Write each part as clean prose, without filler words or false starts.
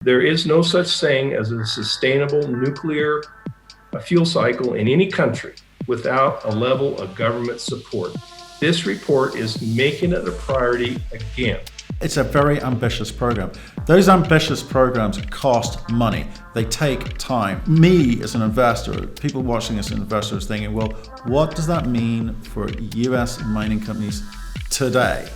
There is no such thing as a sustainable nuclear fuel cycle in any country without a level of government support. This report is making it a priority again. It's a very ambitious program. Those ambitious programs cost money. They take time. Me as an investor, people watching this as investors thinking, well, what does that mean for US mining companies today?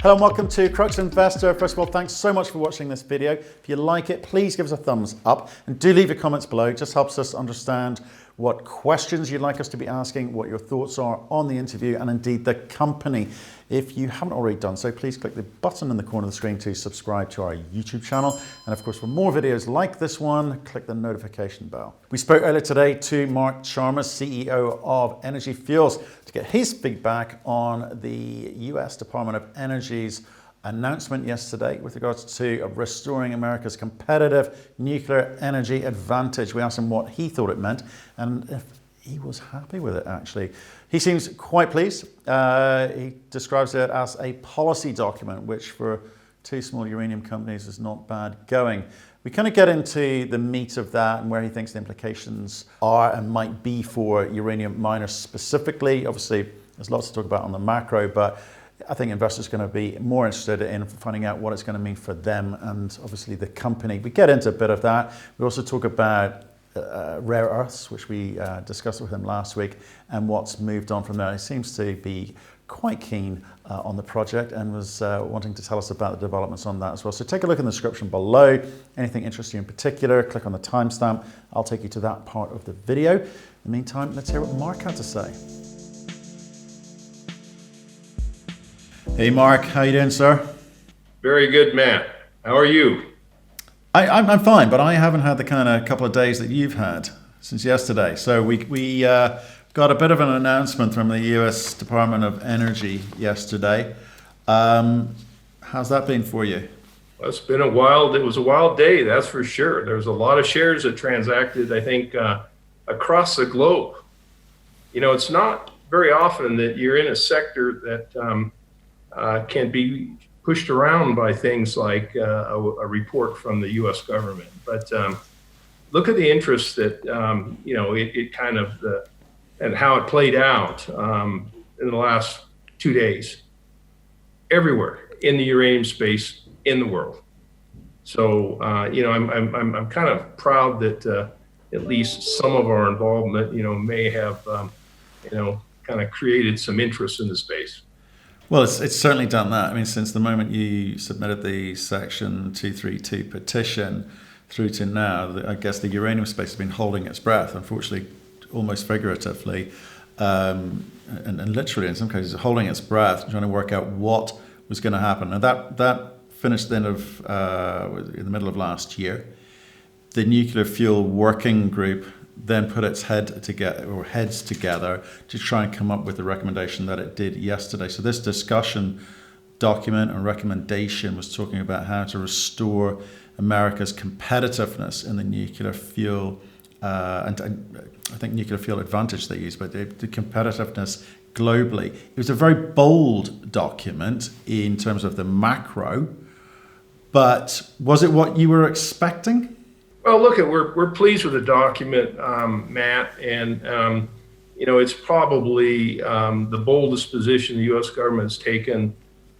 Hello and welcome to Crux Investor. First of all, thanks so much for watching this video. If you like it, please give us a thumbs up and do leave your comments below. It just helps us understand what questions you'd like us to be asking, what your thoughts are on the interview and indeed the company. If you haven't already done so, please click the button in the corner of the screen to subscribe to our YouTube channel. And of course, for more videos like this one, click the notification bell. We spoke earlier today to Mark Chalmers, CEO of Energy Fuels, to get his feedback on the US Department of Energy's announcement yesterday with regards to restoring America's competitive nuclear energy advantage. We asked him what he thought it meant and if he was happy with it, actually. He seems quite pleased. He describes it as a policy document, which for two small uranium companies is not bad going. We kind of get into the meat of that and where he thinks the implications are and might be for uranium miners specifically. Obviously, there's lots to talk about on the macro, but I think investors are going to be more interested in finding out what it's going to mean for them and obviously the company. We get into a bit of that. We also talk about rare earths, which we discussed with him last week, and what's moved on from there. He seems to be quite keen on the project and was wanting to tell us about the developments on that as well. So take a look in the description below. Anything interesting in particular, click on the timestamp. I'll take you to that part of the video. In the meantime, let's hear what Mark had to say. Hey Mark, how you doing, sir? Very good, Matt. How are you? I'm fine, but I haven't had the kind of couple of days that you've had since yesterday. So we got a bit of an announcement from the US Department of Energy yesterday. How's that been for you? Well, it was a wild day, that's for sure. There was a lot of shares that transacted, I think, across the globe. You know, it's not very often that you're in a sector that can be pushed around by things like a report from the U.S. government. But look at the interest that, you know, it kind of, and how it played out in the last 2 days, everywhere in the uranium space in the world. So, you know, I'm kind of proud that at least some of our involvement, you know, may have, you know, kind of created some interest in the space. Well, it's certainly done that. I mean, since the moment you submitted the Section 232 petition through to now, I guess the uranium space has been holding its breath, unfortunately, almost figuratively, and literally in some cases holding its breath, trying to work out what was going to happen. And that finished in the middle of last year. The Nuclear Fuel Working Group then put its heads together to try and come up with the recommendation that it did yesterday. So this discussion document and recommendation was talking about how to restore America's competitiveness in the nuclear fuel, and I think nuclear fuel advantage they use, but the competitiveness globally. It was a very bold document in terms of the macro, but was it what you were expecting? Well, look, we're pleased with the document, Matt, and you know, it's probably the boldest position the U.S. government has taken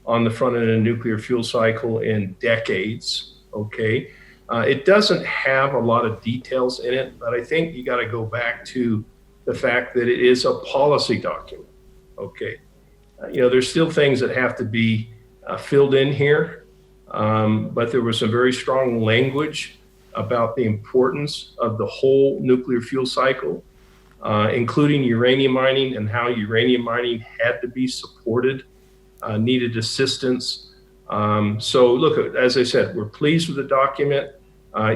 on the front end of the nuclear fuel cycle in decades. Okay, it doesn't have a lot of details in it, but I think you got to go back to the fact that it is a policy document. Okay, you know, there's still things that have to be filled in here, but there was some very strong language about the importance of the whole nuclear fuel cycle, including uranium mining and how uranium mining had to be supported, needed assistance. So look, as I said, we're pleased with the document.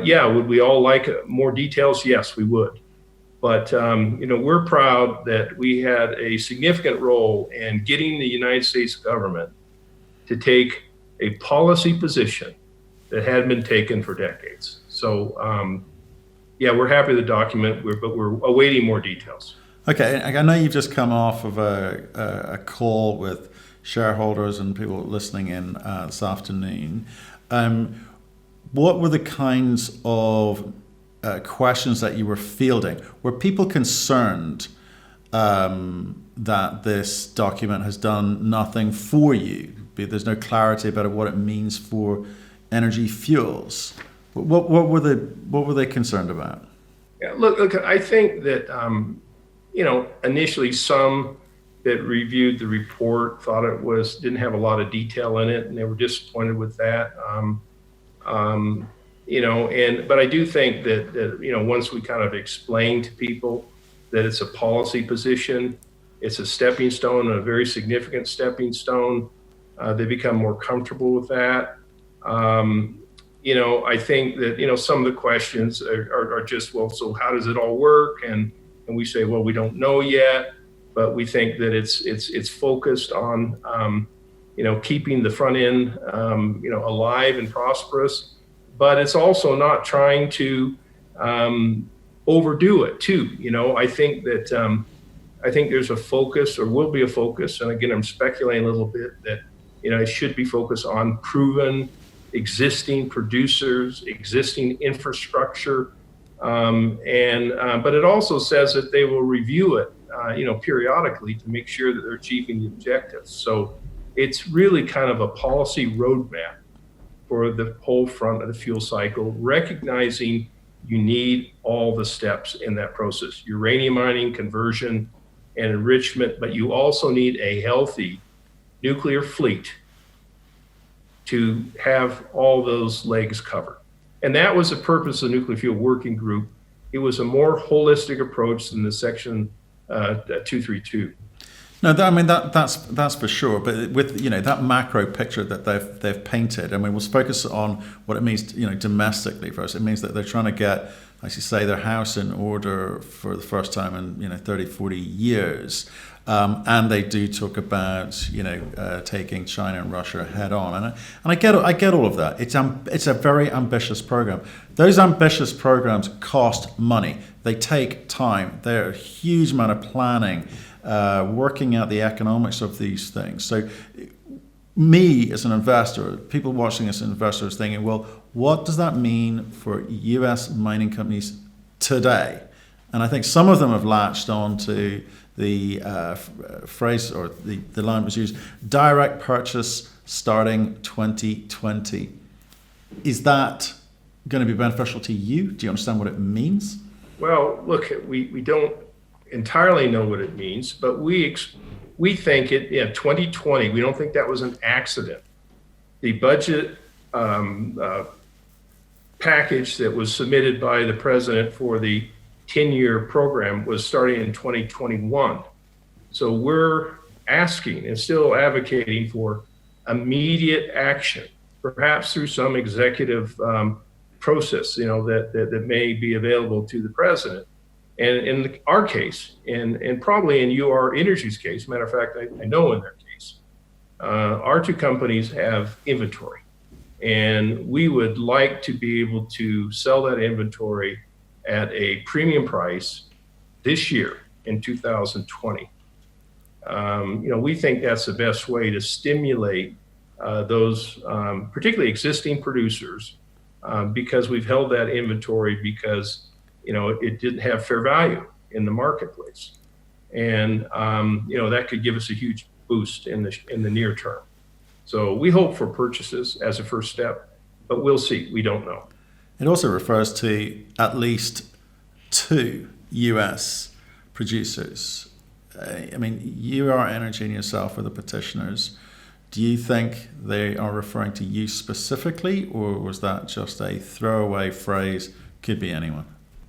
Yeah, would we all like more details? Yes, we would. But you know, we're proud that we had a significant role in getting the United States government to take a policy position that had been taken for decades. So, yeah, we're happy with the document, but we're awaiting more details. Okay, I know you've just come off of a call with shareholders and people listening in this afternoon. what were the kinds of questions that you were fielding? Were people concerned that this document has done nothing for you? There's no clarity about what it means for energy fuels. What were they concerned about? Yeah, look, I think that initially some that reviewed the report thought it didn't have a lot of detail in it, and they were disappointed with that. But I do think that once we kind of explain to people that it's a policy position, it's a stepping stone, a very significant stepping stone, they become more comfortable with that. I think that some of the questions are just, well, so how does it all work? And we say, well, we don't know yet, but we think that it's focused on keeping the front end alive and prosperous, but it's also not trying to overdo it too. I think that I think there's a focus, or will be a focus, and again I'm speculating a little bit, that it should be focused on proven existing producers, existing infrastructure, but it also says that they will review it periodically to make sure that they're achieving the objectives. So it's really kind of a policy roadmap for the whole front of the fuel cycle, recognizing you need all the steps in that process: uranium mining, conversion, and enrichment, but you also need a healthy nuclear fleet to have all those legs covered. And that was the purpose of the Nuclear Fuel Working Group. It was a more holistic approach than the Section 232. No, that's for sure. But with that macro picture that they've painted, we'll focus on what it means, domestically first. It means that they're trying to get, as you say, their house in order for the first time in 30, 40 years. And they do talk about taking China and Russia head on, and I get all of that. It's a very ambitious program. Those ambitious programs cost money. They take time. They're a huge amount of planning, working out the economics of these things. So, me as an investor, people watching as investors, thinking, well, what does that mean for U.S. mining companies today? And I think some of them have latched on to the phrase, or the line was used, direct purchase starting 2020. Is that going to be beneficial to you? Do you understand what it means? Well, look, we don't entirely know what it means, but we think 2020, we don't think that was an accident. The budget package that was submitted by the president for the 10-year program was starting in 2021. So we're asking and still advocating for immediate action, perhaps through some executive process, that may be available to the president. And in our case, and probably in UR Energy's case, matter of fact, I know in their case, our two companies have inventory, and we would like to be able to sell that inventory at a premium price this year in 2020. We think that's the best way to stimulate those, particularly existing producers, because we've held that inventory because it didn't have fair value in the marketplace, and that could give us a huge boost in the near term. So we hope for purchases as a first step, but we'll see. We don't know. It also refers to at least 2 U.S. producers. You are Energy and yourself are the petitioners. Do you think they are referring to you specifically, or was that just a throwaway phrase, could be anyone?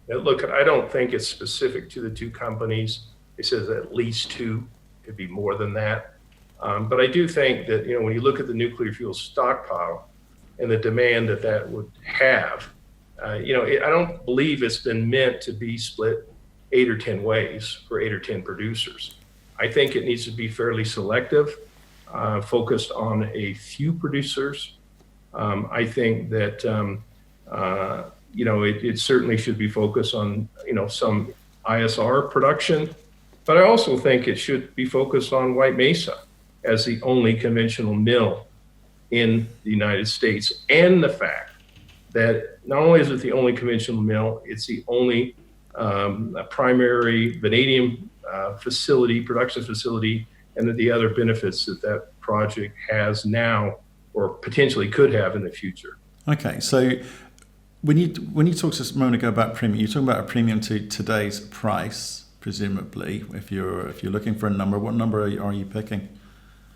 Look, I don't think it's specific to the two companies. It says at least 2, could be more than that. But I do think that, when you look at the nuclear fuel stockpile and the demand that would have, I don't believe it's been meant to be split 8 or 10 ways for 8 or 10 producers. I think it needs to be fairly selective, focused on a few producers. I think that, it certainly should be focused on, some ISR production, but I also think it should be focused on White Mesa as the only conventional mill in the United States, and the fact that not only is it the only conventional mill, it's the only primary vanadium production facility, and that the other benefits that that project has now or potentially could have in the future. Okay, so when you talked a moment ago about premium, you're talking about a premium to today's price, presumably. If you're looking for a number, what number are you picking?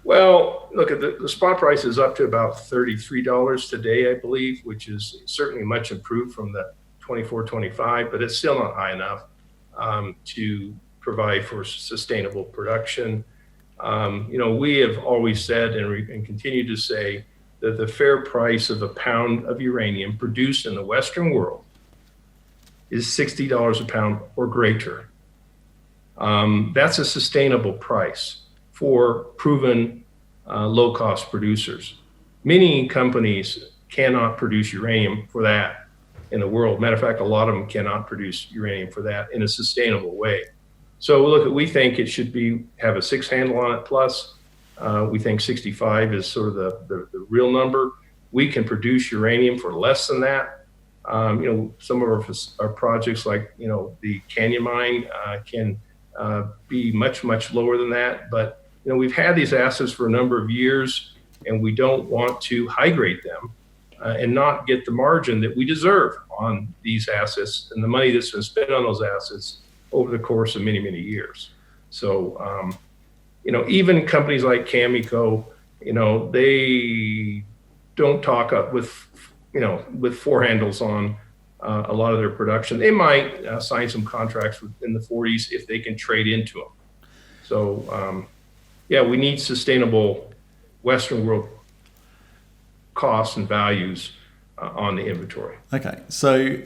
Well, look, at the spot price is up to about $33 today, I believe, which is certainly much improved from the 24, 25, but it's still not high enough to provide for sustainable production. We have always said and continue to say that the fair price of a pound of uranium produced in the Western world is $60 a pound or greater. That's a sustainable price for proven low-cost producers. Many companies cannot produce uranium for that in the world. Matter of fact, a lot of them cannot produce uranium for that in a sustainable way. So look, we think it should have a 6 handle on it plus. We think 65 is sort of the real number. We can produce uranium for less than that. Some of our projects like, the Canyon Mine can be much, much lower than that. But, we've had these assets for a number of years, and we don't want to high grade them and not get the margin that we deserve on these assets and the money that's been spent on those assets over the course of many, many years. So, even companies like Cameco, they don't talk up with 4 handles on a lot of their production. They might sign some contracts in the 40s if they can trade into them. So, we need sustainable Western world costs and values on the inventory. Okay, so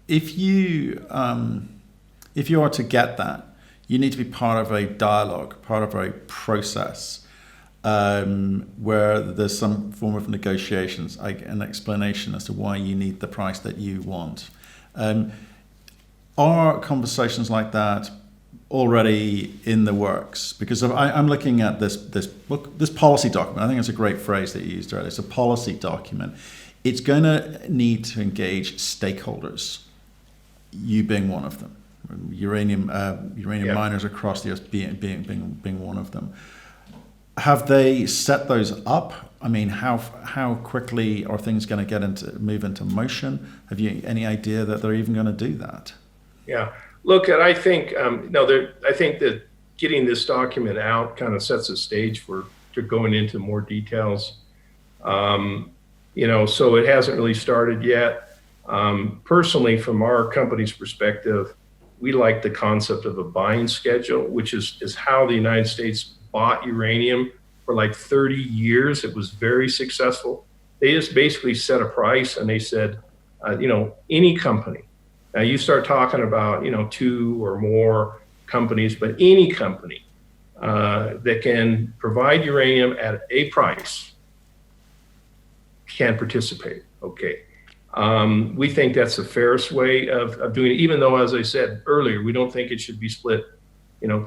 if you are to get that, you need to be part of a dialogue, part of a process where there's some form of negotiations, an explanation as to why you need the price that you want. Are conversations like that already in the works? Because I'm looking at this policy document. I think it's a great phrase that you used earlier. It's a policy document. It's going to need to engage stakeholders, you being one of them. Uranium miners across the earth being one of them. Have they set those up? I mean, how quickly are things going to move into motion? Have you any idea that they're even going to do that? Yeah, look, I think I think that getting this document out kind of sets a stage to going into more details. So it hasn't really started yet. Personally, from our company's perspective, we like the concept of a buying schedule, which is how the United States bought uranium for like 30 years. It was very successful. They just basically set a price and they said, any company. Now you start talking about, 2 or more companies, but any company that can provide uranium at a price can participate. Okay. We think that's the fairest way of doing it, even though, as I said earlier, we don't think it should be split,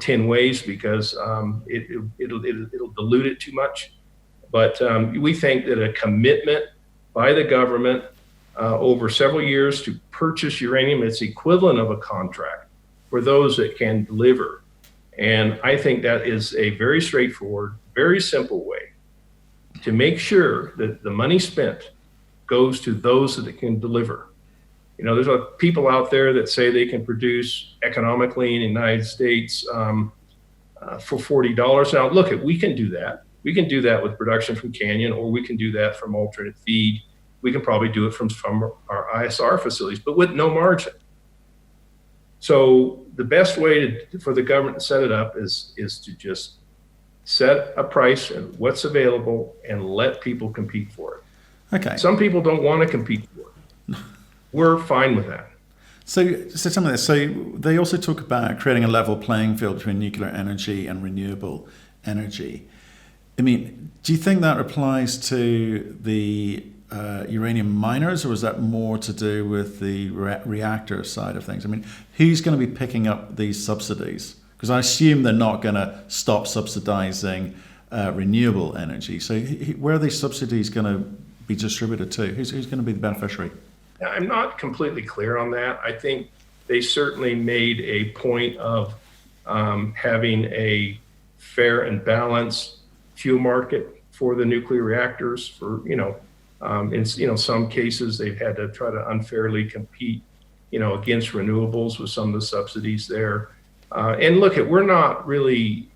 10 ways because it'll dilute it too much. But we think that a commitment by the government over several years to purchase uranium, it's equivalent of a contract for those that can deliver. And I think that is a very straightforward, very simple way to make sure that the money spent goes to those that can deliver. There's people out there that say they can produce economically in the United States for $40. Now, look, we can do that. We can do that with production from Canyon, or we can do that from alternate feed. We can probably do it from our ISR facilities, but with no margin. So the best way for the government to set it up is to just set a price and what's available and let people compete for it. Okay. Some people don't want to compete for it. We're fine with that. So tell me this. So they also talk about creating a level playing field between nuclear energy and renewable energy. I mean, do you think that applies to the uranium miners, or is that more to do with the reactor side of things? I mean, who's going to be picking up these subsidies? Because I assume they're not going to stop subsidizing renewable energy. So where are these subsidies going to be distributed to? Who's going to be the beneficiary? I'm not completely clear on that. I think they certainly made a point of having a fair and balanced fuel market for the nuclear reactors. For in some cases they've had to try to unfairly compete against renewables with some of the subsidies there. And look, we're not really,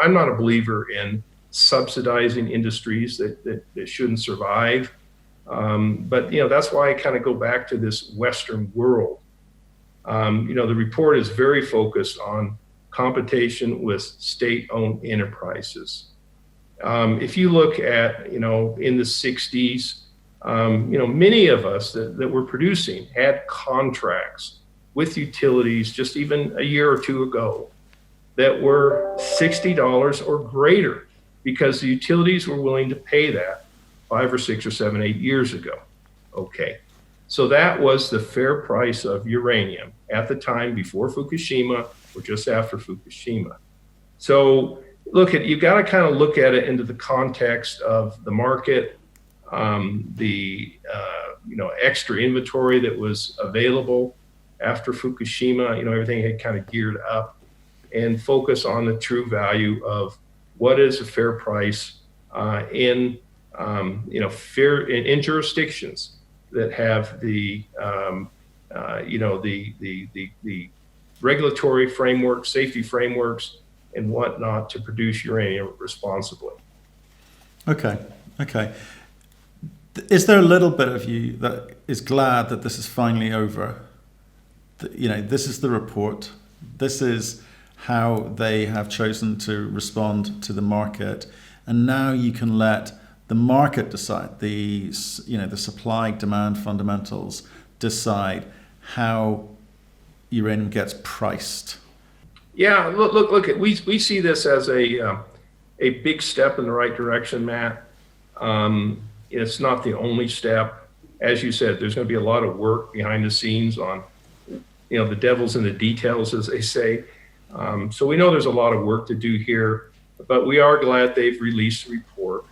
I'm not a believer in subsidizing industries that shouldn't survive. But that's why I kind of go back to this Western world. The report is very focused on competition with state-owned enterprises. If you look at, in the 60s, many of us that were producing had contracts with utilities just even a year or two ago that were $60 or greater because the utilities were willing to pay that 5 or 6 or 7, 8 years ago. Okay. So that was the fair price of uranium at the time before Fukushima or just after Fukushima. So you've got to kind of look at it into the context of the market, the extra inventory that was available after Fukushima. Everything had kind of geared up, and focus on the true value of what is a fair price in jurisdictions that have the regulatory framework, safety frameworks, and whatnot to produce uranium responsibly. Okay. Is there a little bit of you that is glad that this is finally over? This is the report. This is how they have chosen to respond to the market, and now you can let the market decide, the supply demand fundamentals decide how uranium gets priced. Yeah, look. We see this as a big step in the right direction, Matt. It's not the only step. As you said, there's going to be a lot of work behind the scenes on, the devil's in the details, as they say. So we know there's a lot of work to do here, but we are glad they've released a report,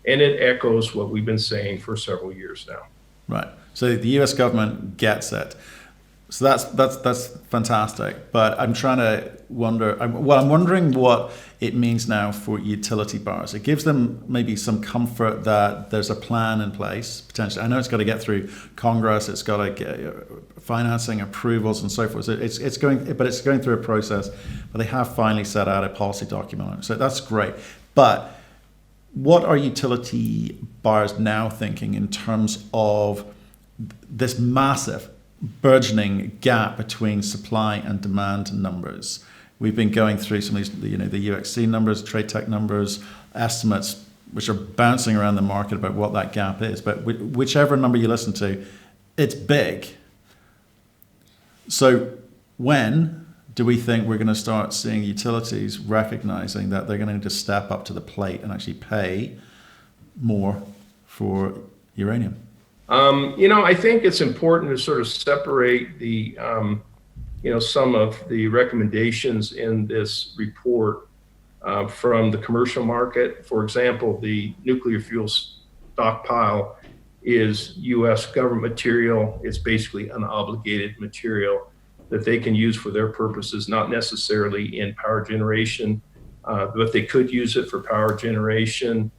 and it echoes what we've been saying for several years now. Right. So the U.S. government gets it. So that's fantastic. But I'm trying to wonder. I'm wondering what it means now for utility buyers. It gives them maybe some comfort that there's a plan in place. Potentially, I know it's got to get through Congress. It's got to get financing approvals and so forth. So it's going through a process. But they have finally set out a policy document on it. So that's great. But what are utility buyers now thinking in terms of this massive burgeoning gap between supply and demand numbers? We've been going through some of these, the UXC numbers, trade tech numbers, estimates, which are bouncing around the market about what that gap is. But whichever number you listen to, it's big. So when do we think we're going to start seeing utilities recognizing that they're going to need to step up to the plate and actually pay more for uranium? I think it's important to sort of separate the, some of the recommendations in this report from the commercial market. For example, the nuclear fuel stockpile is U.S. government material. It's basically unobligated material that they can use for their purposes, not necessarily in power generation, but they could use it for power generation.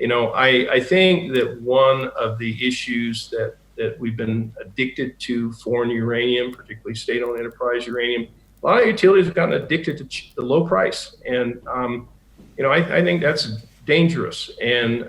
I think that one of the issues that we've been addicted to foreign uranium, particularly state-owned enterprise uranium, a lot of utilities have gotten addicted to the low price. And, I think that's dangerous. And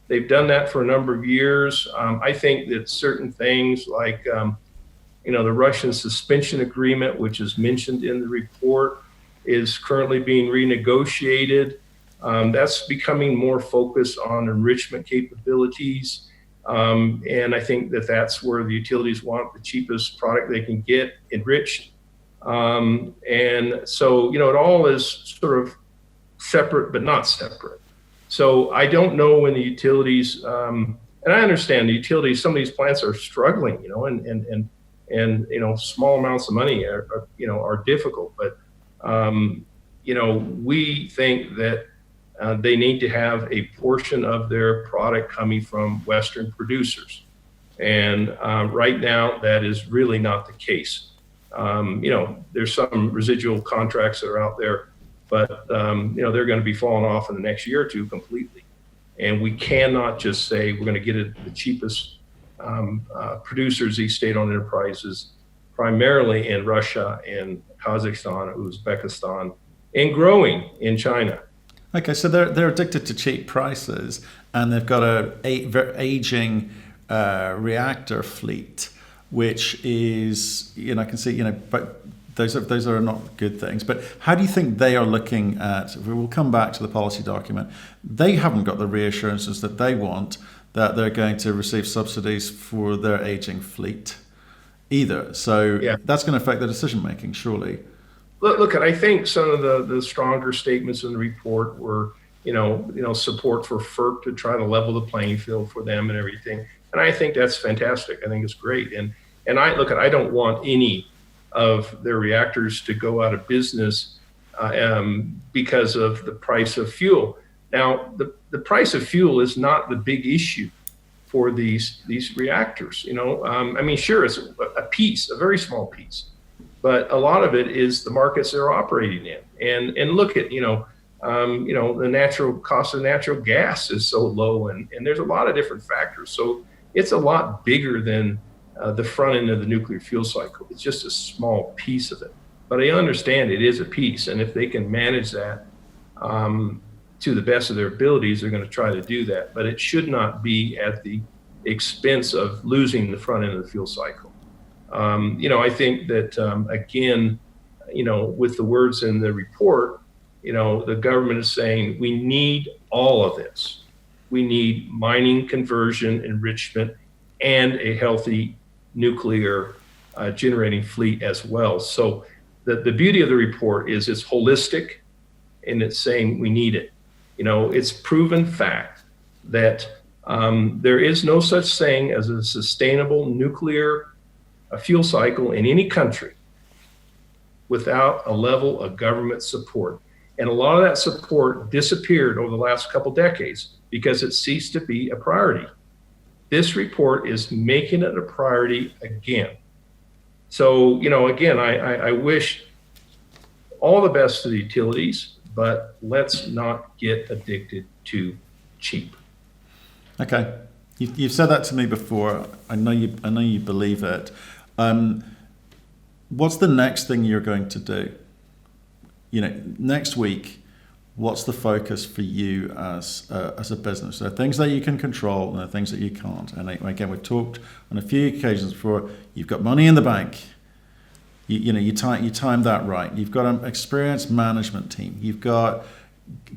they've done that for a number of years. I think that certain things like, the Russian suspension agreement, which is mentioned in the report, is currently being renegotiated. That's becoming more focused on enrichment capabilities. And I think that's where the utilities want the cheapest product they can get enriched. And so, it all is sort of separate, but not separate. So I don't know when the utilities, and I understand the utilities, some of these plants are struggling, and small amounts of money are difficult. But, we think that they need to have a portion of their product coming from Western producers. And right now, that is really not the case. There's some residual contracts that are out there, but they're going to be falling off in the next year or two completely. And we cannot just say we're going to get it the cheapest producers, these state-owned enterprises, primarily in Russia and Kazakhstan, Uzbekistan, and growing in China. Okay, so they're addicted to cheap prices, and they've got a aging reactor fleet, which is, I can see, but those are not good things. But how do you think they are looking at? We'll come back to the policy document. They haven't got the reassurances that they want that they're going to receive subsidies for their aging fleet either. So that's going to affect their decision making, surely. Look, I think some of the stronger statements in the report were, support for FERC to try to level the playing field for them and everything. And I think that's fantastic. I think it's great. And I don't want any of their reactors to go out of business because of the price of fuel. Now, the price of fuel is not the big issue for these reactors. Sure, it's a piece, a very small piece, but a lot of it is the markets they're operating in. And look at, the natural cost of natural gas is so low, and there's a lot of different factors. So it's a lot bigger than the front end of the nuclear fuel cycle. It's just a small piece of it. But I understand it is a piece, and if they can manage that to the best of their abilities, they're going to try to do that. But it should not be at the expense of losing the front end of the fuel cycle. I think that, again, with the words in the report, the government is saying we need all of this. We need mining, conversion, enrichment, and a healthy nuclear generating fleet as well. So the beauty of the report is it's holistic, and it's saying we need it. It's proven fact that there is no such thing as a sustainable nuclear fuel cycle in any country without a level of government support. And a lot of that support disappeared over the last couple decades because it ceased to be a priority. This report is making it a priority again. So, again, I wish all the best to the utilities, but let's not get addicted to cheap. Okay, you've said that to me before. I know you believe it. What's the next thing you're going to do? Next week, what's the focus for you as a business? There are things that you can control and there are things that you can't. And again, we've talked on a few occasions before. You've got money in the bank. You timed that right. You've got an experienced management team. You've got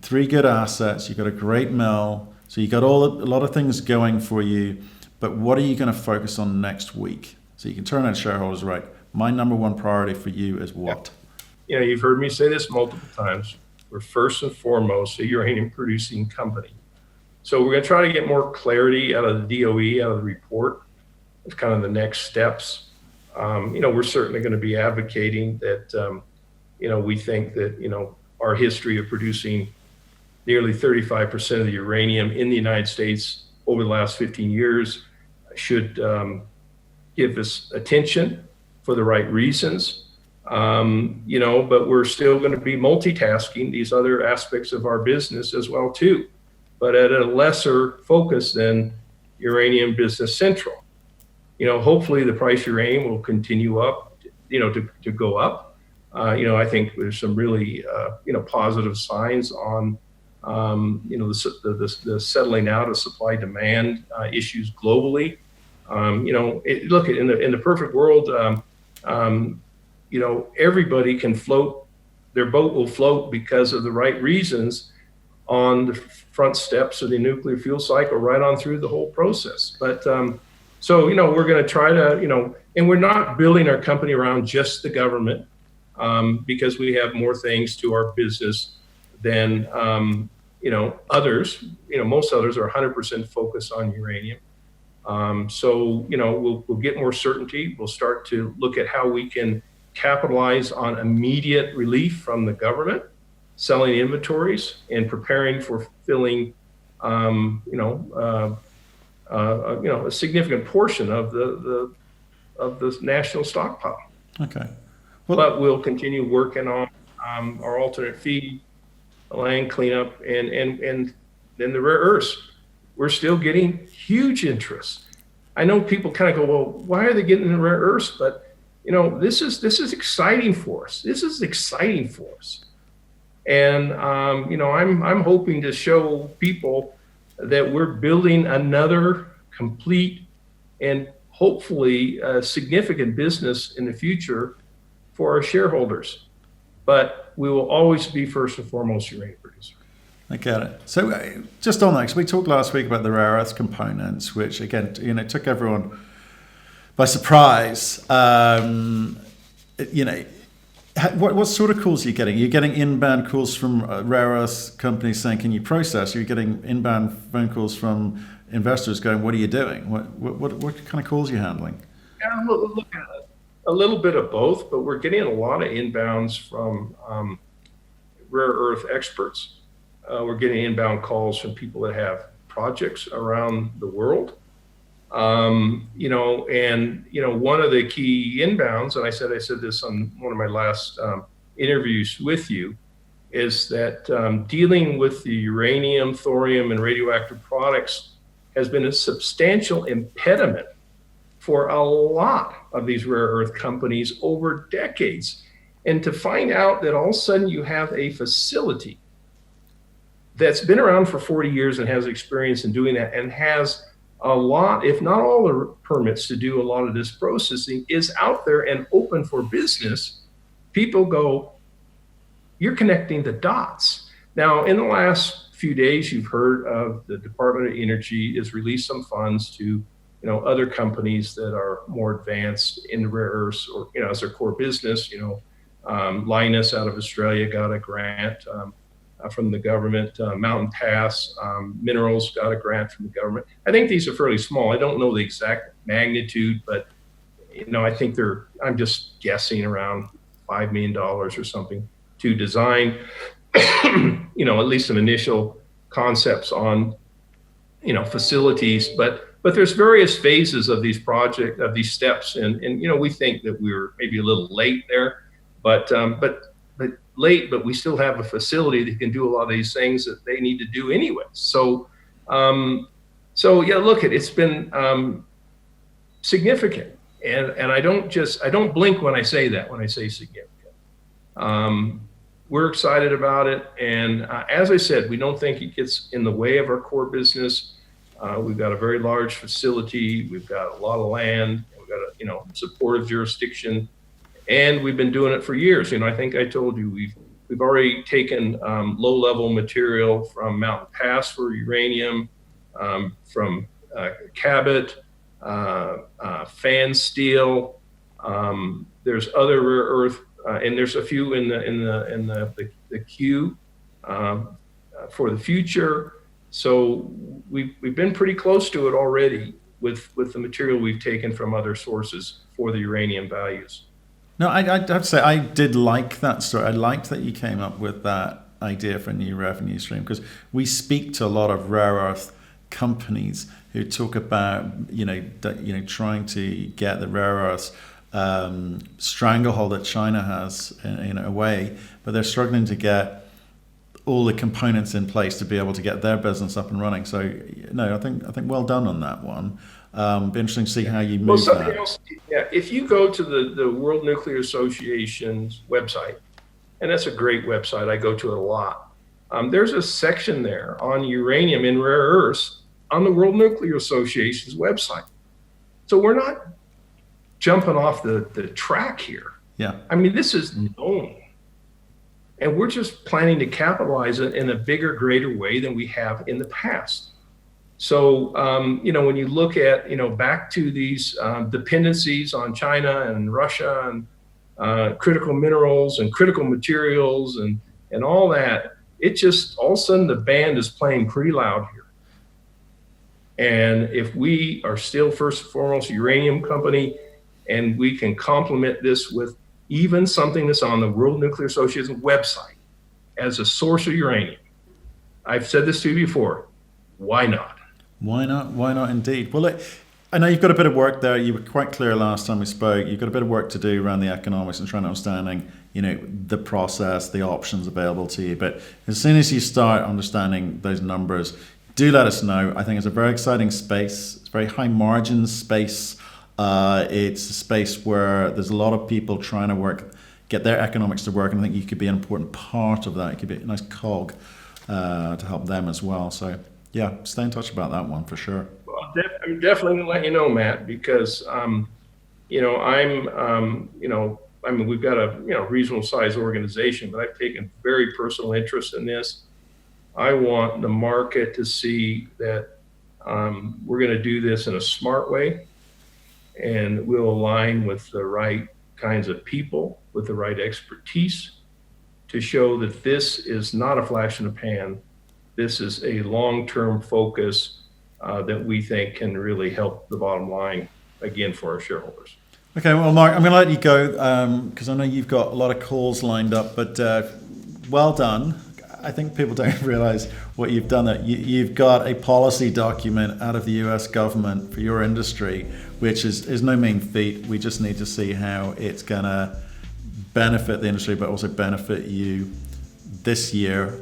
3 good assets. You've got a great mill. So you've got a lot of things going for you. But what are you going to focus on next week? So you can turn out shareholders right. My number one priority for you is what? You've heard me say this multiple times. We're first and foremost a uranium producing company. So we're going to try to get more clarity out of the DOE, out of the report. It's kind of the next steps. We're certainly going to be advocating that, we think that, our history of producing nearly 35% of the uranium in the United States over the last 15 years should give us attention for the right reasons. But we're still going to be multitasking these other aspects of our business as well too, but at a lesser focus than Uranium Business Central. Hopefully the price of uranium will continue up, to go up. I think there's some really, positive signs on, the settling out of supply demand issues globally. Look, in the perfect world, everybody can float, their boat will float because of the right reasons on the front steps of the nuclear fuel cycle right on through the whole process. But we're going to try to, and we're not building our company around just the government because we have more things to our business than, others. Most others are 100% focused on uranium. We'll get more certainty. We'll start to look at how we can capitalize on immediate relief from the government selling inventories and preparing for filling, a significant portion of the national stockpile. Okay. But we'll continue working on our alternate feed, land cleanup, and then the rare earths. We're still getting huge interest. I know people kind of go, well, why are they getting the rare earths? But this is exciting for us. This is exciting for us. And I'm hoping to show people that we're building another complete and hopefully significant business in the future for our shareholders. But we will always be first and foremost uranium producer. I get it. So just on that, because we talked last week about the rare earth components, which again, took everyone by surprise. What sort of calls are you getting? You're getting inbound calls from rare earth companies saying, "Can you process?" You're getting inbound phone calls from investors going, "What are you doing?" What kind of calls are you handling? Yeah, look, a little bit of both, but we're getting a lot of inbounds from rare earth experts. We're getting inbound calls from people that have projects around the world. One of the key inbounds, and I said this on one of my last interviews with you, is that dealing with the uranium, thorium, and radioactive products has been a substantial impediment for a lot of these rare earth companies over decades. And to find out that all of a sudden you have a facility that's been around for 40 years and has experience in doing that and has a lot, if not all the permits to do a lot of this processing, is out there and open for business, people go, you're connecting the dots. Now, in the last few days, you've heard of the Department of Energy has released some funds to other companies that are more advanced in rare earths or as their core business. Linus out of Australia got a grant from the government. Mountain Pass Minerals got a grant from the government. I think these are fairly small. I don't know the exact magnitude, but I think I'm just guessing around $5 million or something to design at least some initial concepts on facilities. But there's various phases of these steps, and we think that we were maybe a little late there, but we still have a facility that can do a lot of these things that they need to do anyway. So yeah, look, it's been significant, and I don't blink when I say that. When I say significant, we're excited about it, and as I said, we don't think it gets in the way of our core business. We've got a very large facility. We've got a lot of land. We've got a supportive jurisdiction, and we've been doing it for years. I think I told you we've already taken low-level material from Mountain Pass for uranium, from Cabot, fan steel. There's other rare earth, and there's a few in the queue for the future. So we've been pretty close to it already with the material we've taken from other sources for the uranium values. No, I'd have to say I did like that story. I liked that you came up with that idea for a new revenue stream, because we speak to a lot of rare earth companies who talk about trying to get the rare earths stranglehold that China has in a way, but they're struggling to get all the components in place to be able to get their business up and running. So no, I think well done on that one. Be interesting to see how you move that. Else, yeah, if you go to the World Nuclear Association's website, and that's a great website, I go to it a lot. There's a section there on uranium and rare earths on the World Nuclear Association's website. So we're not jumping off the track here. Yeah. I mean, this is known. And we're just planning to capitalize it in a bigger, greater way than we have in the past. So, when you look at, back to these dependencies on China and Russia and critical minerals and critical materials and all that, it just, all of a sudden the band is playing pretty loud here. And if we are still first and foremost a uranium company, and we can complement this with even something that's on the World Nuclear Association website as a source of uranium. I've said this to you before. Why not? Why not? Why not indeed? Well, look, I know you've got a bit of work there. You were quite clear last time we spoke. You've got a bit of work to do around the economics and trying to understanding, the process, the options available to you. But as soon as you start understanding those numbers, do let us know. I think it's a very exciting space. It's a very high margin space. It's a space where there's a lot of people trying to get their economics to work. And I think you could be an important part of that. It could be a nice cog to help them as well. So yeah, stay in touch about that one for sure. Well, I'm definitely going to let you know, Matt, because, we've got a reasonable size organization, but I've taken very personal interest in this. I want the market to see that we're going to do this in a smart way, and we'll align with the right kinds of people, with the right expertise, to show that this is not a flash in the pan. This is a long-term focus that we think can really help the bottom line, again, for our shareholders. Okay, well, Mark, I'm going to let you go because I know you've got a lot of calls lined up, but well done. I think people don't realize what you've done there. You've got a policy document out of the US government for your industry, which is no mean feat. We just need to see how it's going to benefit the industry, but also benefit you this year.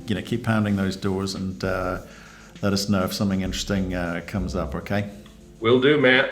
Keep pounding those doors and let us know if something interesting comes up, okay? Will do, Matt.